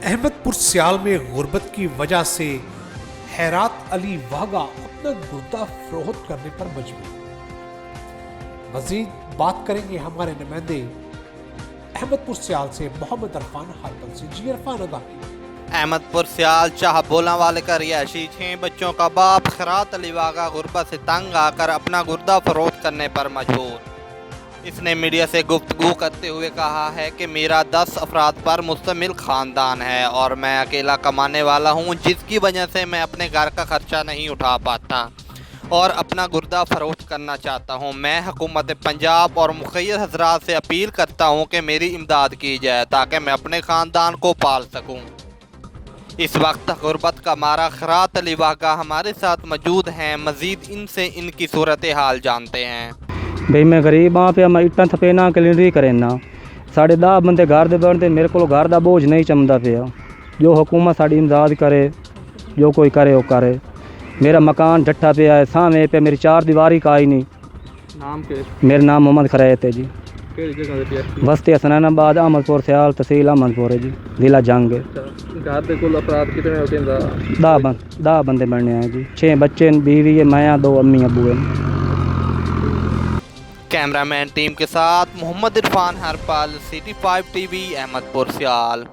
अहमदपुर सियाल में गुर्बत की वजह से हैरात अली वागा अपना गुर्दा फरोख्त करने पर मजबूर। मजीद बात करेंगे हमारे नुमाइंदे अहमदपुर सियाल से मोहम्मद इरफान हरपल से। जी इरफान आगाही। अहमदपुर सियाल शाह बोला वाले का रिहायशी 6 बच्चों का बाप खैरात अली वागा गुर्बत से तंग आकर अपना गुर्दा फरोख्त करने पर मजबूर। इसने मीडिया से गुफ्तगू करते हुए कहा है कि मेरा 10 अफराद पर मुश्तमिल ख़ानदान है और मैं अकेला कमाने वाला हूं, जिसकी वजह से मैं अपने घर का खर्चा नहीं उठा पाता और अपना गुर्दा फरोख्त करना चाहता हूं। मैं हुकूमत पंजाब और मुखिर हजरात से अपील करता हूं कि मेरी इमदाद की जाए ताकि मैं अपने ख़ानदान को पाल सकूं। इस वक्त गुर्बत का मारा खैरात अली वागा हमारे साथ मौजूद हैं। मज़ीद इनसे इनकी सूरत हाल जानते हैं। बई मैं गरीब हाँ पे मैं इट्टां थपेना कलिंडरी करेना साढ़े 10 बंदे घर दे बनते, मेरे को घर का बोझ नहीं चमदा पिया। जो हुकूमत साड़ी इमदाद करे, जो कोई करे वो करे। मेरा मकान ढट्ठा पिया है, सामने पे मेरी 4 दीवारी का ही नहीं। नाम के? मेरा नाम मोहम्मद खरैत है जी। जगह बस्ती हसनैनाबाद अहमदपुर सियाल तहसील अहमदपुर है जी, जिला जंग है। घर के कुल अपराध कितने होते हैं? 10 बंदे बनने हैं जी। 6 बच्चे बीवी है, मैं 2 अम्मी अबू है। कैमरामैन टीम के साथ मोहम्मद इरफान हरपल, सिटी 5 टीवी, अहमदपुर सियाल।